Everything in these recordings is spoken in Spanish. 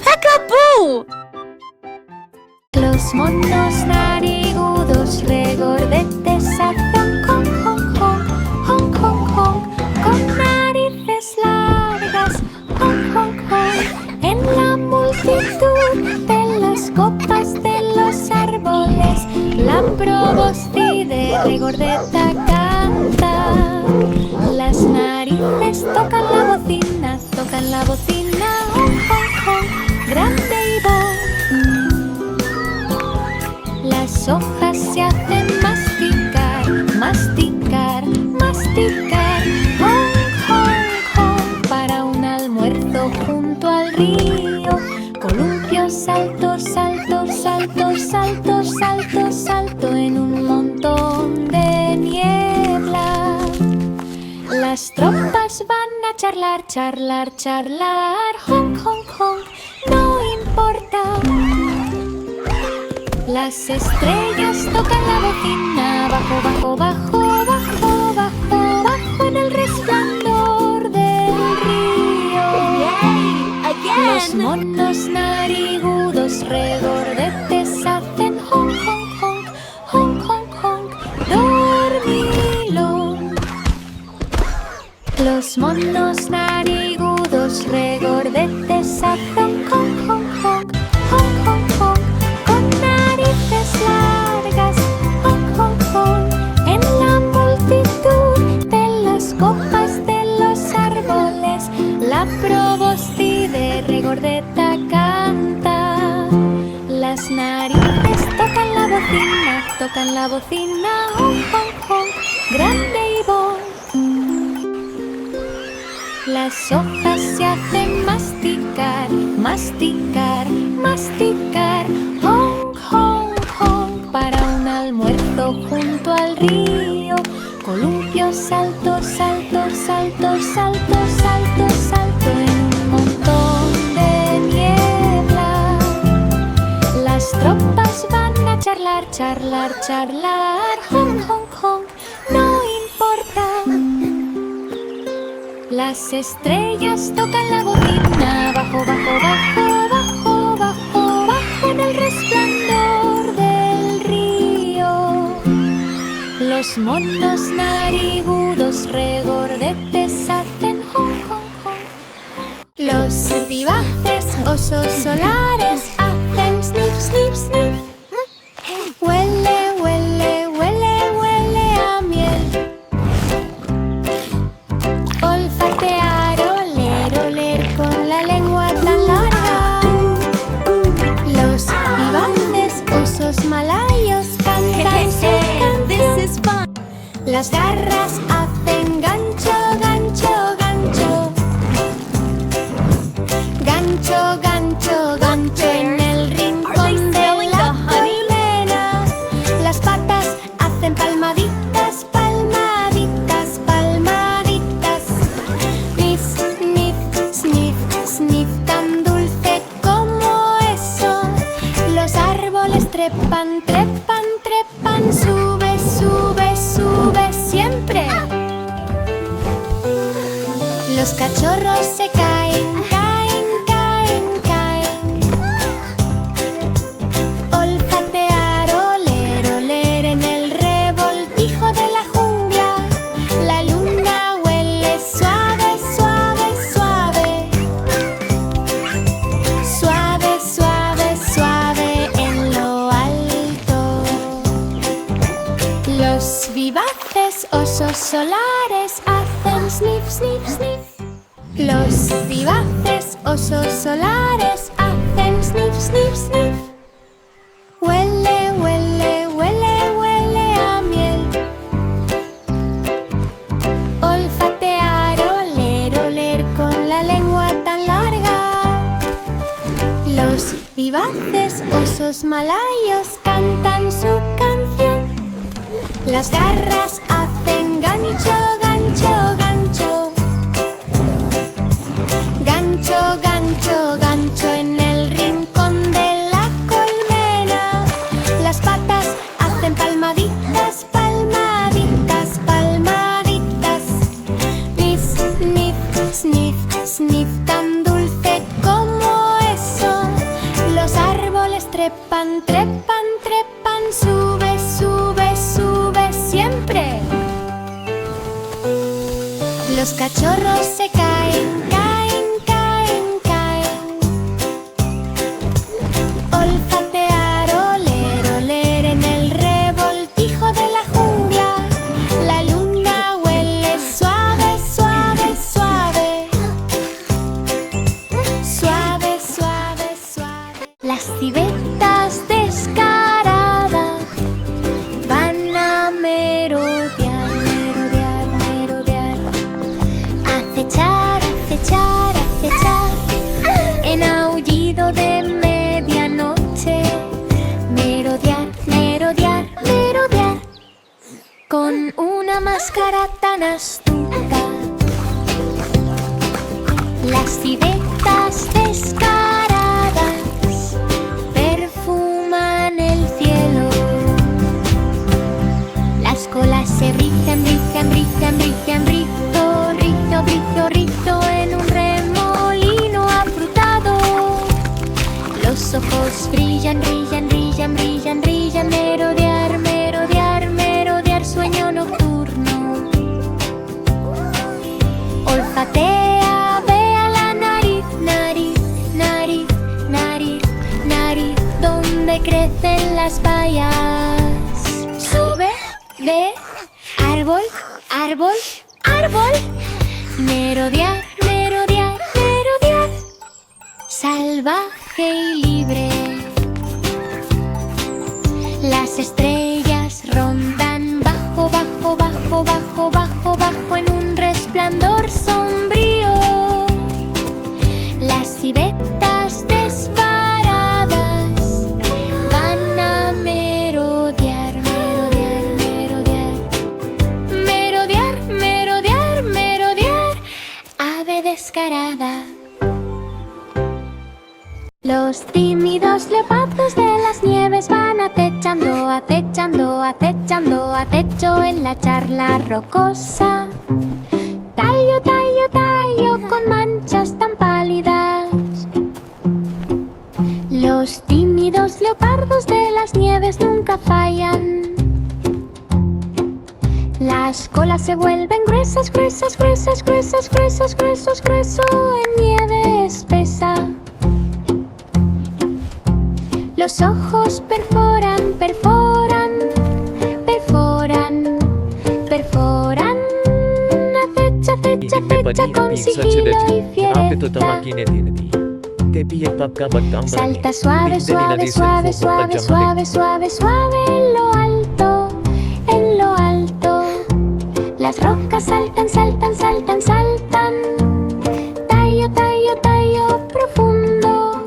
Peekaboo! Los monos narigudos regordetes hacen honk, honk, honk, honk, honk, honk, con narices largas, honk, honk, honk. En la multitud de las copas de los árboles, la probóscide regordeta canta. Las narices tocan la bocina, honk, honk, honk, grande y voz. Las hojas se hacen masticar, masticar, masticar, honk, honk, honk, para un almuerzo junto al río. Columpios, saltos, saltos, saltos, saltos, saltos, salto en un montón de niebla. Las tropas van a charlar, charlar, charlar, honk, honk, honk, no importa. Las estrellas tocan la bocina, bajo, bajo, bajo, bajo, bajo, bajo en el resplandor del río. Los monos narigudos regordetes hacen honk, honk, honk, honk, honk, honk, dormilón. Los monos narigudos regordetes hacen honk, honk, honk, honk, honk, honk, con narices largas, honk, honk, honk. En la multitud de las copas de los árboles, la probóscide regordeta canta. Las narices tocan la bocina, honk, honk, honk, grande y voz. Las hojas se hacen masticar, masticar, masticar, honk, honk, honk, para un almuerzo junto al río. Columpios, saltos, saltos, saltos, saltos, saltos, salto en un montón de niebla. Las tropas van a charlar, charlar, charlar, honk, honk, honk, no importa. Las estrellas tocan la bocina, bajo, bajo, bajo, bajo, bajo, bajo en el resplandor del río. Los monos narigudos regordetes hacen honk, honk, honk. Los vivaces osos solares hacen snif, snif, snif. Huele, huele, huele, huele a miel. Olfatear, oler, oler con la lengua tan larga. Los vivaces osos malayos cantan su canción. Las garras hacen gancho, gancho, gancho. Gancho, gancho, gancho en el rincón de la colmena. Las patas hacen palmaditas, palmaditas, palmaditas. Sniff, sniff, sniff, sniff, tan dulce como eso. Los árboles trepan, trepan, trepan, sube, sube, sube siempre. Los cachorros se caen, caen, caen, caen. Olfatear, oler, oler en el revoltijo de la jungla. La luna huele suave, suave, suave. Suave, suave, suave en lo alto. Los vivaces osos solares hacen sniff, sniff, sniff. Los vivaces osos solares hacen sniff, sniff, sniff. Huele, huele, huele, huele a miel. Olfatear, oler, oler con la lengua tan larga. Los vivaces osos malayos cantan su canción. Las garras hacen gancho, gancho, gancho. Gancho, gancho, gancho en el rincón de la colmena. Las patas hacen palmaditas, palmaditas, palmaditas. Sniff, sniff, sniff, sniff, tan dulce como eso. trepan, trepan, trepan, sube, sube, sube siempre. Los cachorros se caen, caen, caen, caen. Olfatear, oler, oler en el revoltijo de la jungla. La luna huele suave, suave, suave. Suave, suave, suave. Las civetas descaradas van a merodear, merodear, merodear. Acechar, acechar, acechar. En aullido de medianoche. Merodear, merodear, merodear. Con una máscara tan astuta. Las civetas descaradas perfuman el cielo. Las colas se rizan, rizan, rizan, rizan, rizo, rizo, rizo, rizo en un remolino afrutado. Los ojos brillan, brillan, brillan, brillan, brillan. Merodear, merodear, merodear, sueño nocturno. Olfatea, vea la nariz, nariz, nariz, nariz, nariz, donde crecen las bayas. Sube, ve, árbol, árbol, árbol. Merodear, merodear, merodear. Salvaje y libre. Las estrellas rondan bajo, bajo, bajo, bajo, bajo, bajo en un resplandor sombrío. Las civetas disparadas van a merodear, merodear, merodear. Merodear, merodear, merodear. Ave descarada. Los tímidos leopardos de las nieves van acechando, acechando, acechando, acecho en la charla rocosa. Tallo, tallo, tallo con manchas tan pálidas. Los tímidos leopardos de las nieves nunca fallan. Las colas se vuelven gruesas, gruesas, gruesas, gruesas, gruesas, gruesos, grueso en nieve espesa. Los ojos perforan, perforan, perforan, perforan. Acecha, acecha, acecha con sigilo y fiereza. Salta suave, suave, suave, suave, suave, suave, suave en lo alto, en lo alto. Las rocas saltan, saltan, saltan, saltan. Tallo, tallo, tallo profundo.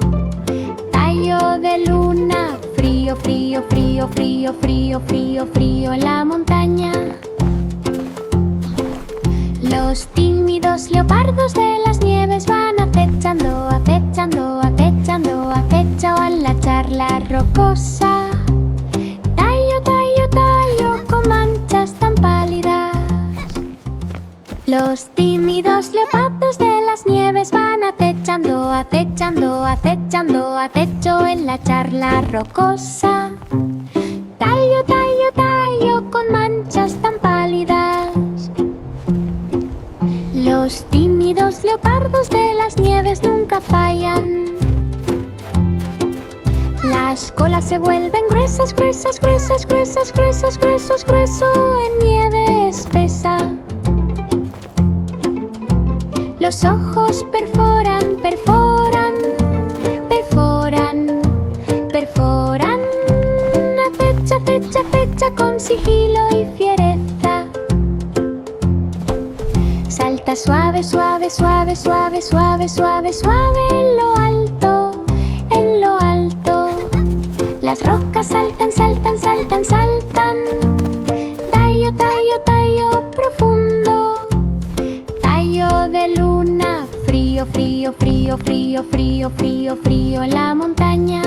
Tallo de luna. Frío, frío, frío, frío, frío, frío, frío en la montaña. Los tímidos leopardos de las nieves van acechando, acechando, acechando, acecho en la charla rocosa. Tallo, tallo, tallo con manchas tan pálidas. Los tímidos leopardos de las nieves van acechando, acechando, acechando, acecho en la charla rocosa. Tallo, tallo, tallo con manchas tan pálidas. Los tímidos leopardos de las nieves nunca fallan. Las colas se vuelven gruesas, gruesas, gruesas, gruesas, gruesas, gruesos, grueso en nieve espesa. Los ojos perforan, perforan, perforan, perforan. Acecha, acecha, acecha con sigilo y fiereza. Salta suave, suave, suave, suave, suave, suave, suave en lo alto, en lo alto. Las rocas saltan, saltan, saltan, saltan. Tallo, tallo, tallo profundo. Tallo de luna. Frío, frío, frío, frío, frío, frío, frío en la montaña.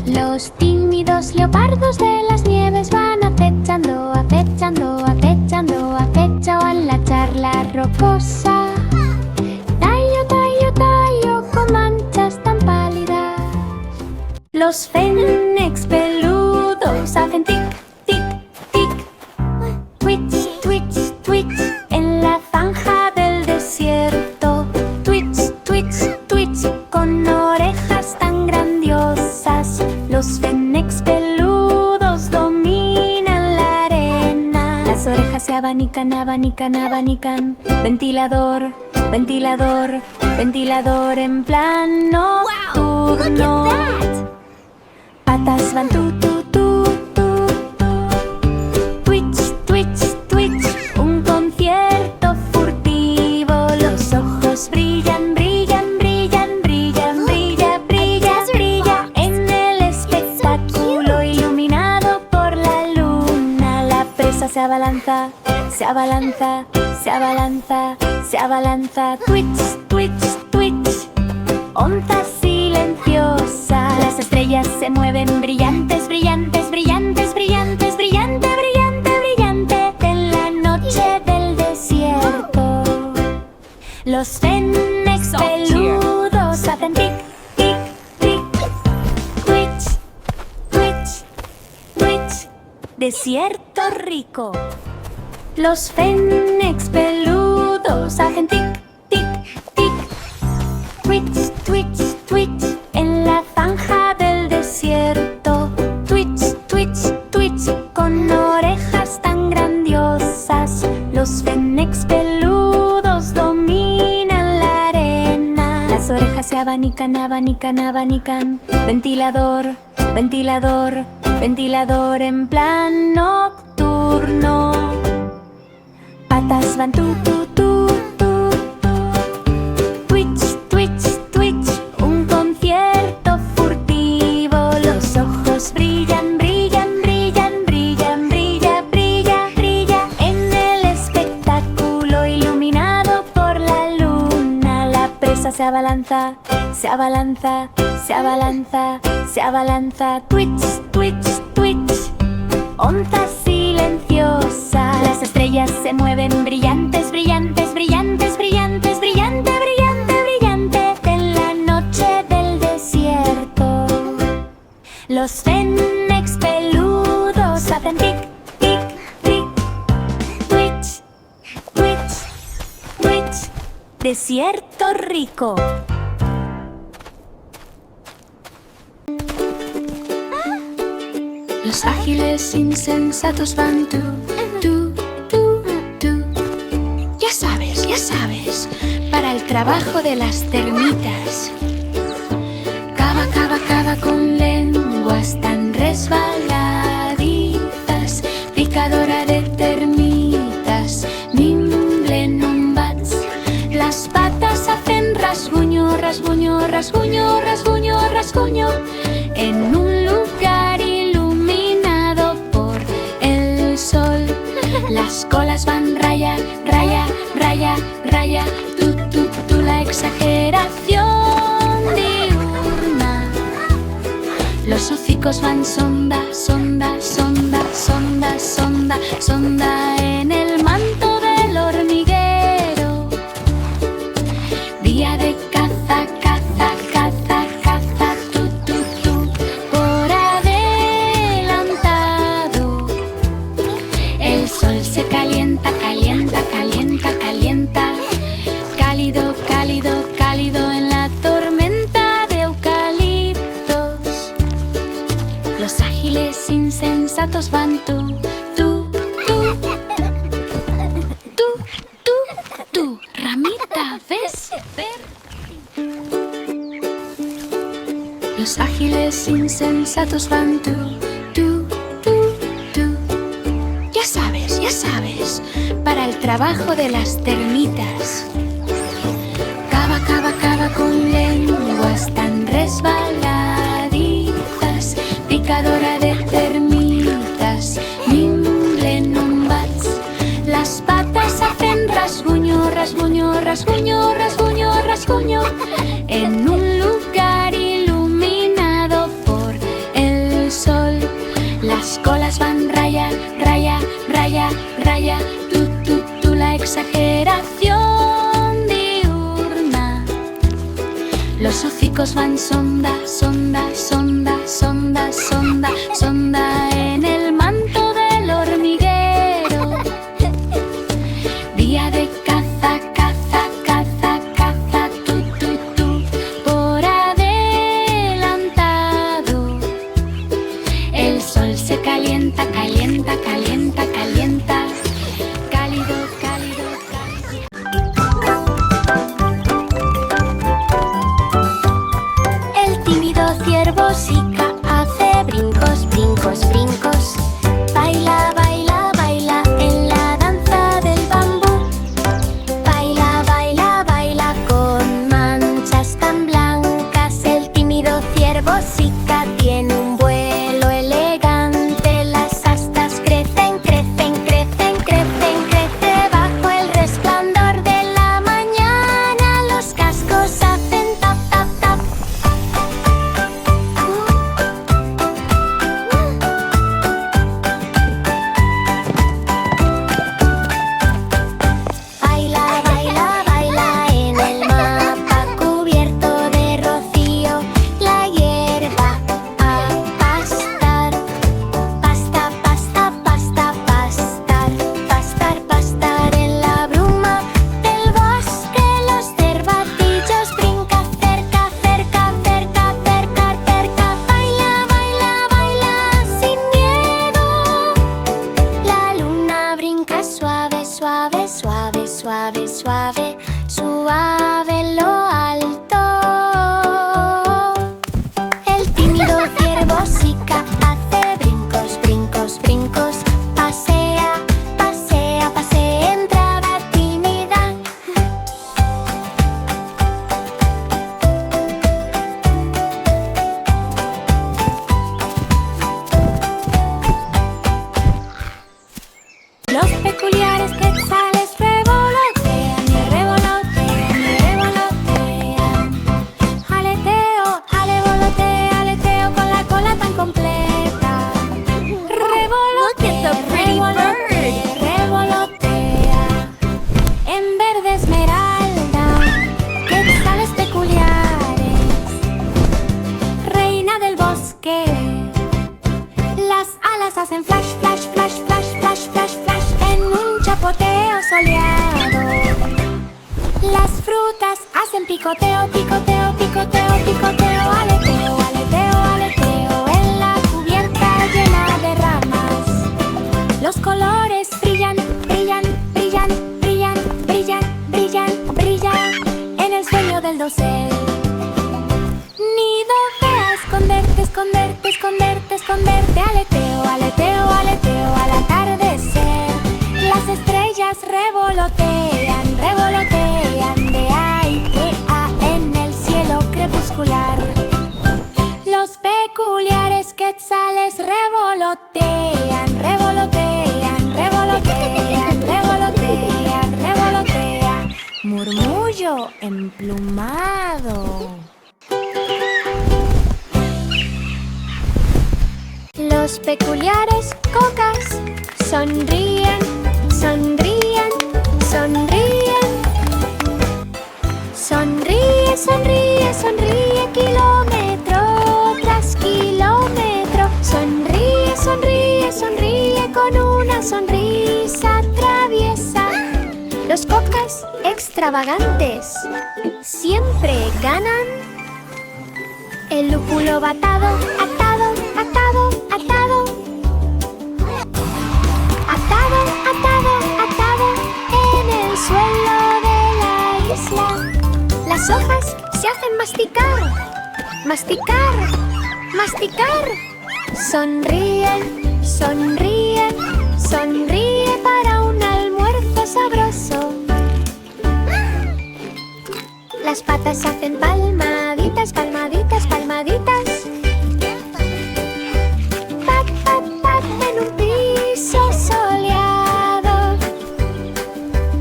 Los tímidos leopardos de las nieves van acechando, acechando, acechando, acecho en la charla rocosa. Tallo, tallo, tallo con manchas tan pálidas. Los fénix peludos hacen tic, tic, tic. Twitch, twitch, twitch en la zanja del desierto. Twitch, twitch, twitch con orejas tan grandiosas. Los fénix peludos dominan la arena. Las orejas se abanican, abanican, abanican. Ventilador, ventilador, ventilador en plan nocturno. Patas van tu, tu, tu, tu, tu. Twitch, twitch, twitch, un concierto furtivo. Los ojos brillan, brillan, brillan, brillan, brilla, brilla, brilla en el espectáculo iluminado por la luna. La presa se abalanza, se abalanza, se abalanza, se abalanza. Twitch, twitch, twitch, onza silenciosa. Las estrellas se mueven brillantes, brillantes, brillantes, brillantes, brillante, brillante, brillante en la noche del desierto. Los fénix peludos hacen tic, tic, tic. Twitch, twitch, twitch, desierto rico. Los fénix peludos hacen tic, tic, tic. Twitch, twitch, twitch en la zanja del desierto. Twitch, twitch, twitch con orejas tan grandiosas. Los fénix peludos dominan la arena. Las orejas se abanican, abanican, abanican. Ventilador, ventilador, ventilador en plan nocturno. Patas van tu, tu, tu, tu, tu. Twitch, twitch, twitch, un concierto furtivo. Los ojos brillan, brillan, brillan, brillan, brilla, brilla, brilla en el espectáculo iluminado por la luna. La presa se abalanza, se abalanza, se abalanza, se abalanza. Twitch, twitch, twitch, onza silenciosa. Las estrellas se mueven brillantes, brillantes, brillantes, brillantes, brillante, brillante, brillante en la noche del desierto. Los fénix peludos hacen tic, tic, tic. Twitch, twitch, twitch, desierto rico. Los ágiles insensatos van tú, tú, tú, tú. Ya sabes, para el trabajo de las termitas. Cava, cava, cava con lenguas tan resbaladizas. Picadora de termitas, nimble numbats. Las patas hacen rasguño, rasguño, rasguño, rasguño, rasguño en un lugar iluminado por el sol. Las colas van raya, raya, raya, raya, tú, tú, tú, la exageración diurna. Los hocicos van sonda, sonda, sonda, sonda, sonda, sonda en el manto del hormiguero. Día de caza, caza, caza, caza, tú, tú, tú, por adelantado. El sol se calienta, calienta, calienta, calienta. Cálido, cálido, cálido en la tormenta de eucaliptos. Los ágiles insensatos van tú, tú, tú, tú, tú, tú, ramita, ¿ves? Los ágiles insensatos van tú, tú, tú, tú. Ya sabes, para el trabajo de las termitas. Cava, cava, cava con lenguas tan resbaladizas. Picadora de termitas, nimble numbats. Las patas hacen rasguño, rasguño, rasguño, rasguño, rasguño en un lugar iluminado por el sol. Las colas van raya, raya, raya, raya, tú, tú, tú, la exageración diurna. Los hocicos van sonda, sonda, sonda, sonda, sonda, sonda en el manto del hormiguero. Día de caza, caza, caza, caza, tu, tu, tu, por adelantado. El sol se calienta, calienta, calienta, calienta. Cálido, cálido, cálido. El tímido ciervo Sica hace brincos, brincos, brincos. Baila, baila, baila en la danza del bambú. Baila, baila, baila con manchas tan blancas. El tímido ciervo Sica tiene un vuelo elegante. Las astas crecen, crecen, crecen, crecen, crecen. Bajo el resplandor de la mañana los cascos hacen tap, tap, tap. Baila, baila, baila en el mapa cubierto de rocío. La hierba a pastar. Pasta, pasta, pasta, pastar. Pastar, pastar en la bruma del bosque. Los cervatillos brincan cerca, cerca, cerca, cerca, cerca. Baila, baila, baila sin miedo. La luna brinca suave, suave, suave, suave, suave, suave en lo alto. El tímido ciervo Sica hace brincos, brincos, brincos. Pasea, pasea, pasea, entrada tímida. Los peculiares quetzales revolotean y revolotean y revolotean. Aleteo, alevolotea, aleteo con la cola tan completa. Revolotea, revolotea, revolotea. En verde esmeralda, quetzales peculiares. Reina del bosque. Las alas hacen flash, flash, flash, flash, flash, flash, flash en un chapoteo soleado. Las frutas hacen picoteo, picoteo, picoteo, picoteo. Aleteo, aleteo, aleteo en la cubierta llena de ramas. Los colores brillan, brillan, brillan, brillan, brillan, brillan, brillan en el sueño del dosel. Nido a esconderte, esconderte, esconderte, esconderte. Aleteo, aleteo, aleteo al atardecer. Las estrellas revolotean, revolotean de A y de A en el cielo crepuscular. Los peculiares quetzales revolotean, revolotean, revolotean, revolotean, revolotean. Murmullo emplumado. Los peculiares cocas sonríen, sonríen, sonríen. Sonríe, sonríe, sonríe kilómetro tras kilómetro. Sonríe, sonríe, sonríe con una sonrisa traviesa. Los cocas extravagantes siempre ganan. El lúpulo va atado, atado, atado, atado. Atado, atado, atado en el suelo de la isla. Las hojas se hacen masticar, masticar, masticar. Sonríen, sonríen, sonríe para un almuerzo sabroso. Las patas hacen palmaditas, palmaditas, palmaditas. Pat, pat, pat en un piso soleado.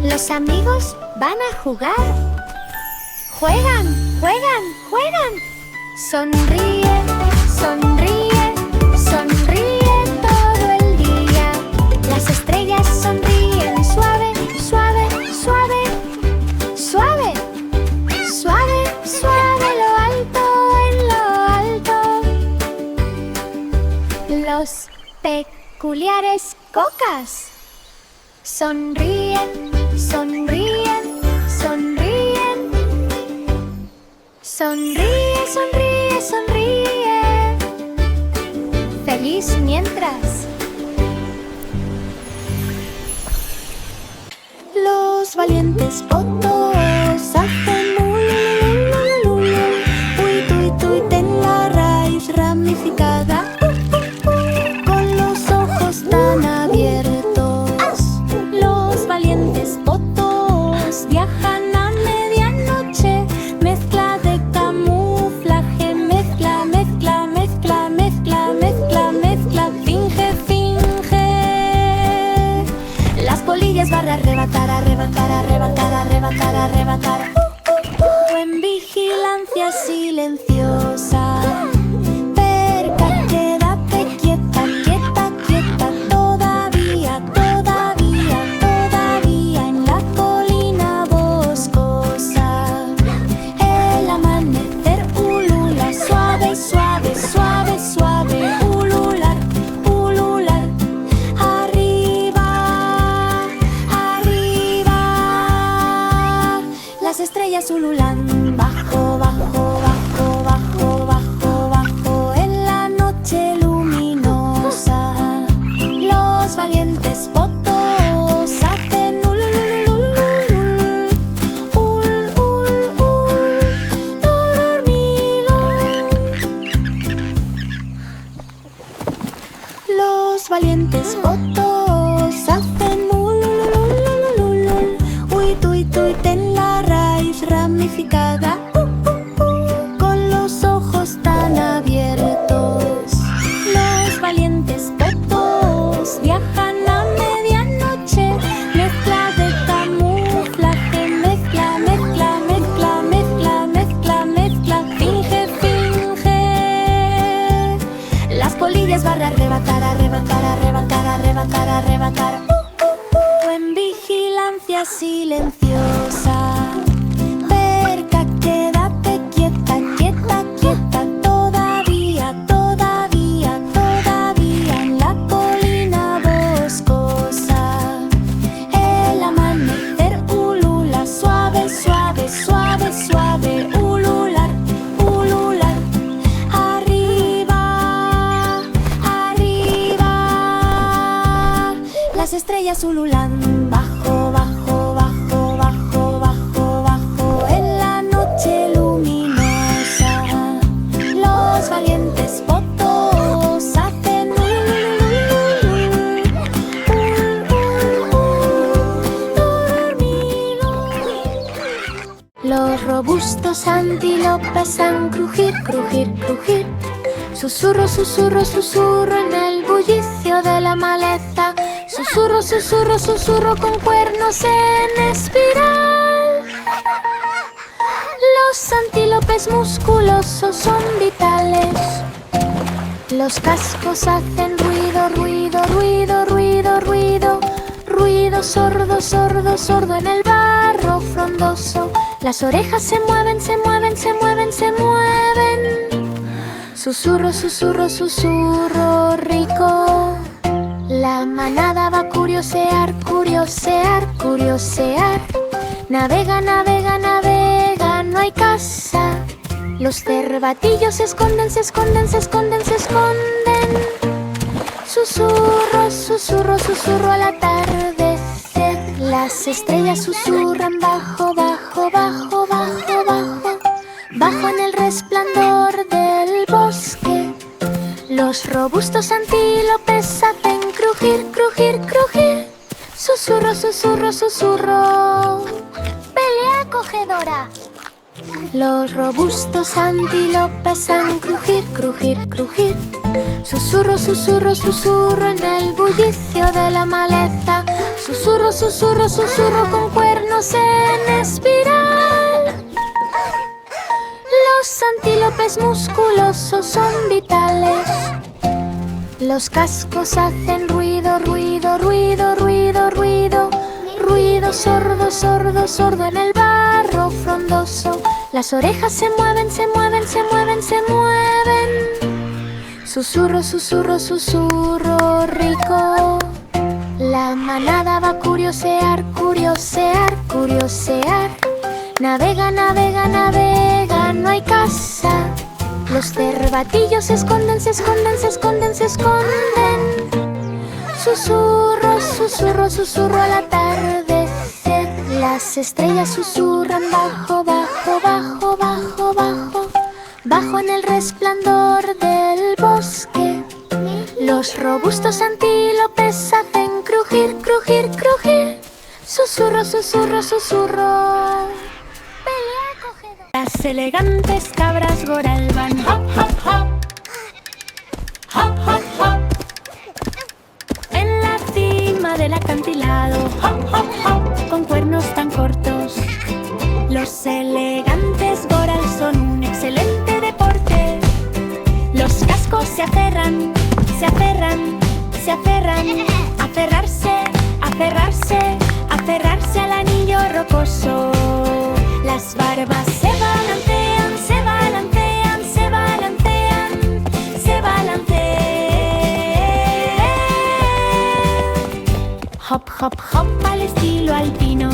Los amigos van a jugar. Juegan, juegan, juegan. Sonríe, sonríe, sonríe todo el día. Las estrellas sonríen suave, suave, suave, suave, suave, suave lo alto. tres cocas. Sonríen, sonríen, sonríen. Sonríe, sonríe, sonríe. Feliz mientras. Los valientes potos hacen ulululululu. Uy, tuy, tuy, ten la raíz ramificada. Con los ojos tan abiertos. Los valientes potos viajan a medianoche. Mezcla de camuflaje. Mezcla, mezcla, mezcla, mezcla, mezcla, mezcla. Finge, finge. Las polillas van a arrebatar, arrebatar, arrebatar, arrebatar, arrebatar. En vigilancia silenciosa. Perca, quédate quieta, quieta, quieta. Todavía, todavía, todavía en la colina boscosa. El amanecer ulula, suave, suave, suave, suave. Ulular, ulular. Arriba, arriba. Las estrellas ululan bajo, bajo, bajo, bajo, bajo, bajo en la noche luminosa. Los valientes potos hacen ululululul, ul, ul, ul, dormilón. Los valientes potos hacen ululululul. Uy, tuy, tuy, ten la raíz ramificada. Con los ojos tan abiertos. Los valientes potos viajan a medianoche. Mezcla de camuflaje. Mezcla, mezcla, mezcla, mezcla, mezcla, mezcla. Finge, finge. Las polillas van a arrebatar, arrebatar, arrebatar, arrebatar, arrebatar. En vigilancia silenciosa. Perca, quédate quieta, quieta, quieta. Todavía, todavía, todavía en la colina boscosa. El amanecer ulula, suave, suave, suave, suave. Ulular, ulular. Arriba, arriba. Las estrellas ululan bajo, bajo, bajo, bajo, bajo, bajo en la noche luminosa. Los valientes potos hacen ululululul, dormilón. Los robustos antílopes han crujir, crujir, crujir. Susurro, susurro, susurro en el bullicio de la maleza. Susurro, susurro, susurro con cuernos en espiral. Los antílopes musculosos son vitales. Los cascos hacen ruido, ruido, ruido, ruido, ruido. Ruido sordo, sordo, sordo en el barro frondoso. Las orejas se mueven, se mueven, se mueven, se mueven. Susurro, susurro, susurro rico. La manada va a curiosear, curiosear, curiosear. Navega, navega, navega, no hay casa. Los cervatillos se esconden, se esconden, se esconden, se esconden. Susurro, susurro, susurro al atardecer. Las estrellas susurran bajo, bajo, bajo, bajo, bajo. Bajo en el resplandor del bosque. Los robustos antílopes hacen crujir, crujir, crujir. Susurro, susurro, susurro. Pelea acogedora. Los robustos antílopes han crujir, crujir, crujir. Susurro, susurro, susurro en el bullicio de la maleza. Susurro, susurro, susurro con cuernos en espiral. Los antílopes musculosos son vitales. Los cascos hacen ruido, ruido, ruido, ruido, ruido. Ruido sordo, sordo, sordo en el barro frondoso. Las orejas se mueven, se mueven, se mueven, se mueven. Susurro, susurro, susurro rico. La manada va a curiosear, curiosear, curiosear. Navega, navega, navega, no hay casa. Los cervatillos se esconden, se esconden, se esconden, se esconden. Susurro, susurro, susurro al atardecer. Las estrellas susurran bajo, bajo, bajo, bajo, bajo. Bajo en el resplandor del bosque. Los robustos antílopes hacen crujir, crujir, crujir. Susurro, susurro, susurro. Pelea acogedor. Las elegantes cabras goral van hop, hop, hop. Hop, hop, hop. En la cima del acantilado, hop, hop, hop. Con cuernos tan cortos. Los elegantes goral son un excelente deporte. Los cascos se aferran, se aferran, se aferran. Aferrarse, aferrarse, aferrarse al anillo rocoso. Las barbas se balancean, se balancean, se balancean, se balancean. Hop, hop, hop al estilo alpino.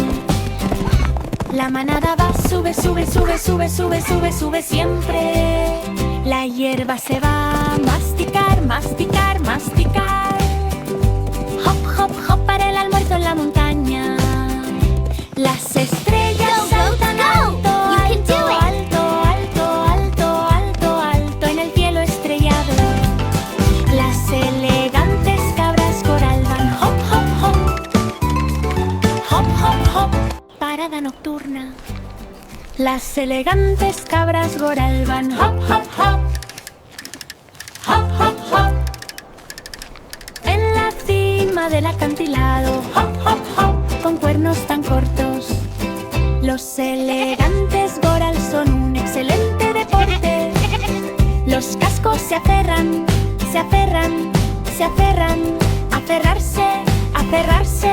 La manada va, sube, sube, sube, sube, sube, sube, sube siempre. La hierba se va a masticar, masticar, masticar. Hop, hop, hop para el almuerzo en la montaña. Las estrellas saltan alto, alto, alto, alto, alto, alto, alto en el cielo estrellado. Las elegantes cabras coral van hop, hop, hop. Hop, hop, hop. Parada nocturna. Las elegantes cabras goral van hop, hop, hop. Hop, hop, hop. En la cima del acantilado, hop, hop, hop. Con cuernos tan cortos. Los elegantes goral son un excelente deporte. Los cascos se aferran, se aferran, se aferran. Aferrarse, aferrarse,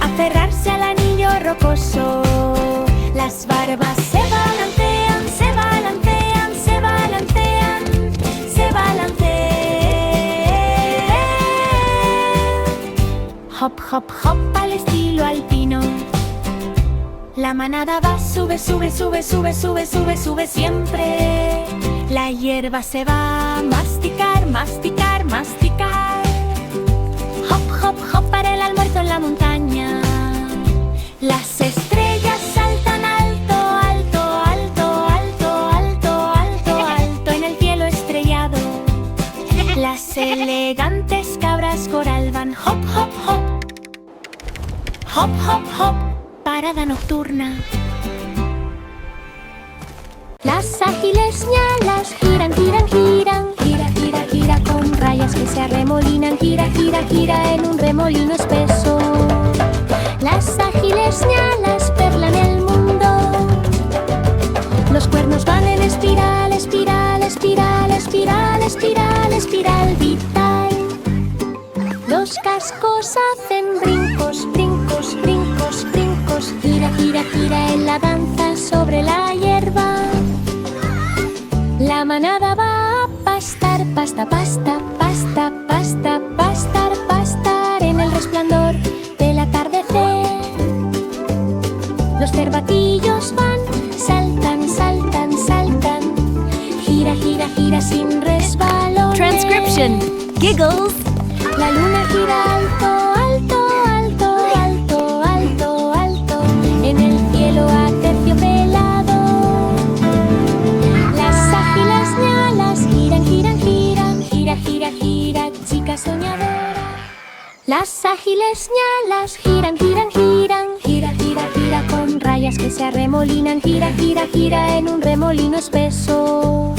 aferrarse al anillo rocoso. Las barbas se balancean, se balancean, se balancean, se balancean. Hop, hop, hop al estilo alpino. La manada va, sube, sube, sube, sube, sube, sube, sube siempre. La hierba se va a masticar, masticar, masticar. Hop, hop, hop para el almuerzo en la montaña. Las estrellas saltan alto, alto, alto, alto, alto, alto, alto en el cielo estrellado. Las elegantes cabras coral van hop, hop, hop. Hop, hop, hop. Parada nocturna. Las ágiles ñalas giran, giran, giran. Gira, gira, gira con rayas que se arremolinan. Gira, gira, gira en un remolino espeso. Las ágiles ñalas perlan el mundo. Los cuernos van en espiral, espiral, espiral, espiral, espiral, espiral vital. Los cascos hacen brincos, brincos, brincos, brincos. Gira, gira, gira en la danza sobre la hierba. La manada va a pastar, pasta, pasta, pasta, pasta, pastar, pastar en el resplandor del atardecer. Los cervatillos van, saltan, saltan, saltan. Gira, gira, gira sin resbalón. Transcription. Giggles. La luna gira alto, alto, alto, alto, alto, alto en el cielo aterciopelado. Las ágiles ñalas giran, giran, giran. Gira, gira, gira, chica soñadora. Las ágiles ñalas giran, giran, giran. Gira, gira, gira con rayas que se arremolinan. Gira, gira, gira en un remolino espeso.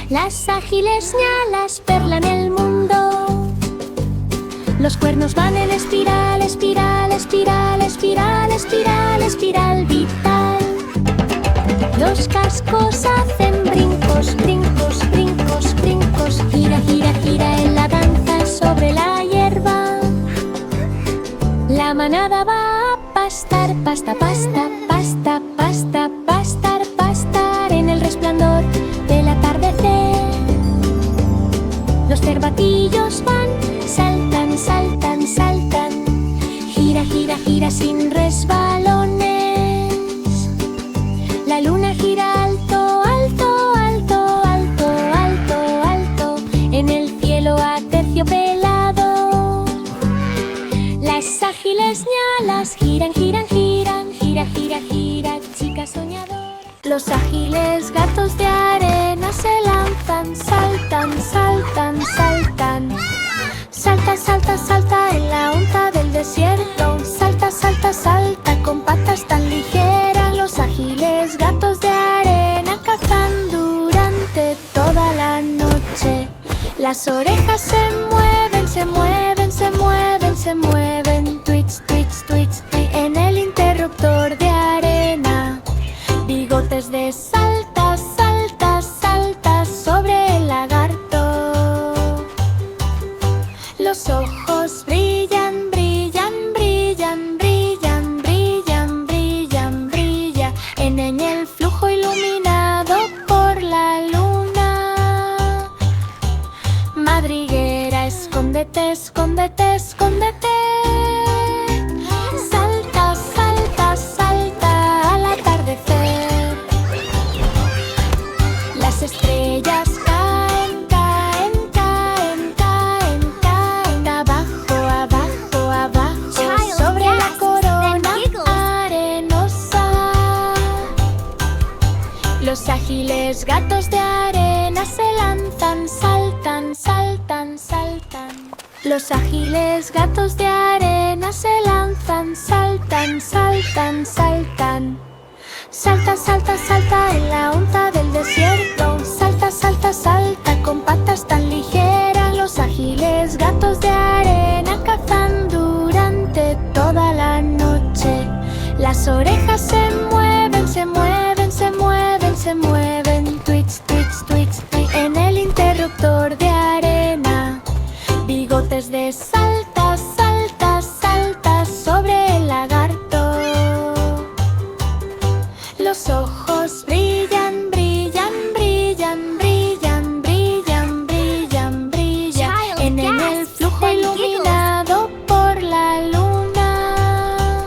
Las ágiles ñalas perlan el mundo. Los cuernos van en espiral, espiral, espiral, espiral, espiral, espiral vital. Los cascos hacen brincos, brincos, brincos, brincos. Gira, gira, gira en la danza sobre la hierba. La manada va a pastar, pasta, pasta, pasta, pasta, pastar, pastar en el resplandor del atardecer. Los cervatillos chica soñadora. Los ágiles gatos de arena se lanzan, saltan, saltan, saltan. Salta, salta, salta en la onza del desierto. Salta, salta, salta con patas tan ligeras. Los ágiles gatos de arena cazan durante toda la noche. Las orejas se mueven, se mueven, se mueven, se mueven. Twitch, twitch, twitch, twitch en el interruptor de arena. Bigotes de salta, salta, salta sobre el lagarto. Los ojos brillan, brillan, brillan, brillan, brillan, brillan, brillan en el flujo iluminado por la luna. Madriguera, escóndete, escóndete, escóndete. Salta, salta, salta al atardecer. Las estrellas caen, caen, caen, caen, caen abajo, abajo, abajo sobre la corona arenosa. Los ágiles gatos de arena se lanzan, saltan, saltan, saltan. Los ágiles gatos de arena se lanzan, saltan, saltan, saltan. Salta, salta, salta en la onza del desierto. Salta, salta, salta con patas tan ligeras. Los ágiles gatos de arena cazan durante toda la noche. Las orejas se mueven, se mueven, se mueven, se mueven. Twitch, twitch, twitch, twitch en el interruptor de arena. Bigotes de salta, salta, salta sobre el lagarto. Los ojos brillan, brillan, brillan, brillan, brillan, brillan, brillan en el flujo iluminado por la luna.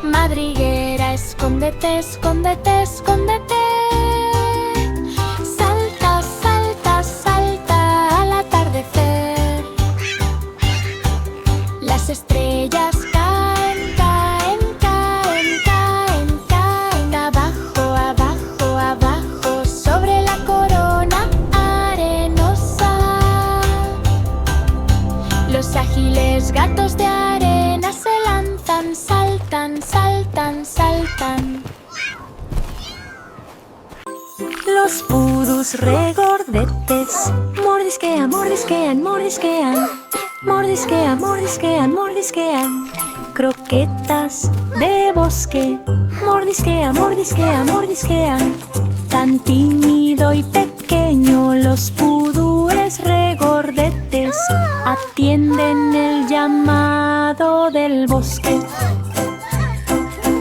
Madriguera, escóndete, escóndete, escóndete. Salta, salta, salta al atardecer. Las estrellas caen, caen, caen, caen, caen abajo, abajo, abajo sobre la corona arenosa. Los ágiles gatos de arena se lanzan, saltan, saltan, saltan. Los pudus regordetes mordisquean, mordisquean, mordisquean. Mordisquean, mordisquean, mordisquean. Croquetas de bosque mordisquean, mordisquean, mordisquean. Tan tímido y pequeño, los pudúes regordetes atienden el llamado del bosque.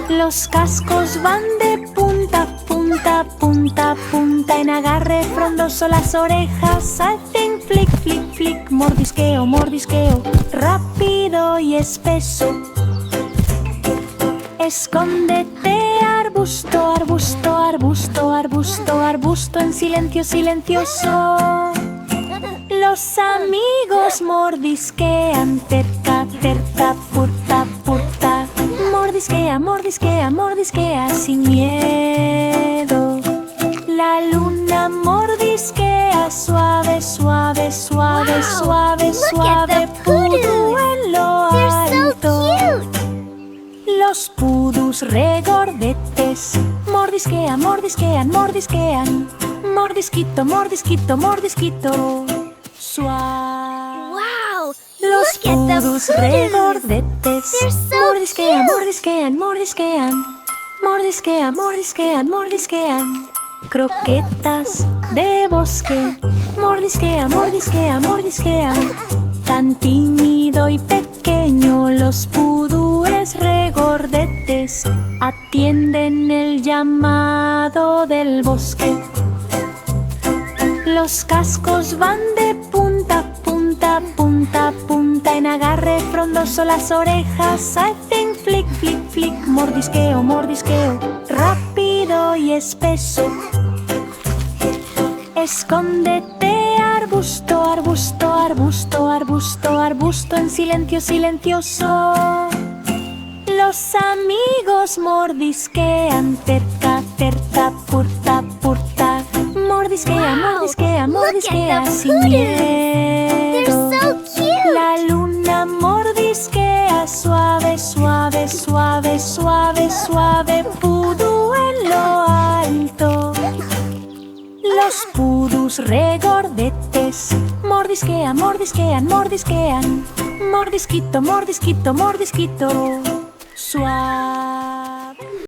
Los cascos van de punta, punta, punta, punta. En agarre frondoso las orejas hacen flick, flick, flick. Mordisqueo, mordisqueo, rápido y espeso. Escóndete, arbusto, arbusto, arbusto, arbusto, arbusto en silencio silencioso. Los amigos mordisquean, cerca, cerca, purta, purta. Mordisquea, mordisquea, mordisquea sin miedo. La luna mordisquea suave, suave, suave, suave, suave. Pudú en lo alto. Los pudus regordetes mordisquean, mordisquean, mordisquean. Mordisquito, mordisquito, mordisquito. Suave. Wow! Los Look at the pudus pudus. regordetes They're so mordisquean, cute. mordisquean, mordisquean. Mordisquean, mordisquean, mordisquean. Croquetas de bosque mordisquean, mordisquean, mordisquean. Tan tímido y pequeño, los pudúes regordetes atienden el llamado del bosque. Los cascos van de punta, punta, punta, punta. En agarre frondoso las orejas hacen flick, flick, flick. Mordisqueo, mordisqueo, rápido y espeso. Escóndete, arbusto, arbusto, arbusto, arbusto, arbusto en silencio silencioso. Los amigos mordisquean, terca, terca, purta, purta. Mordisquea, Wow, mordisquea, mordisquea look at the sin poodles. miedo. They're so cute. La luna mordisquea suave, suave, suave, suave, suave. Pudú en lo alto. Los pudús regordetes mordisquean, mordisquean, mordisquean. Mordisquito, mordisquito, mordisquito. Suave.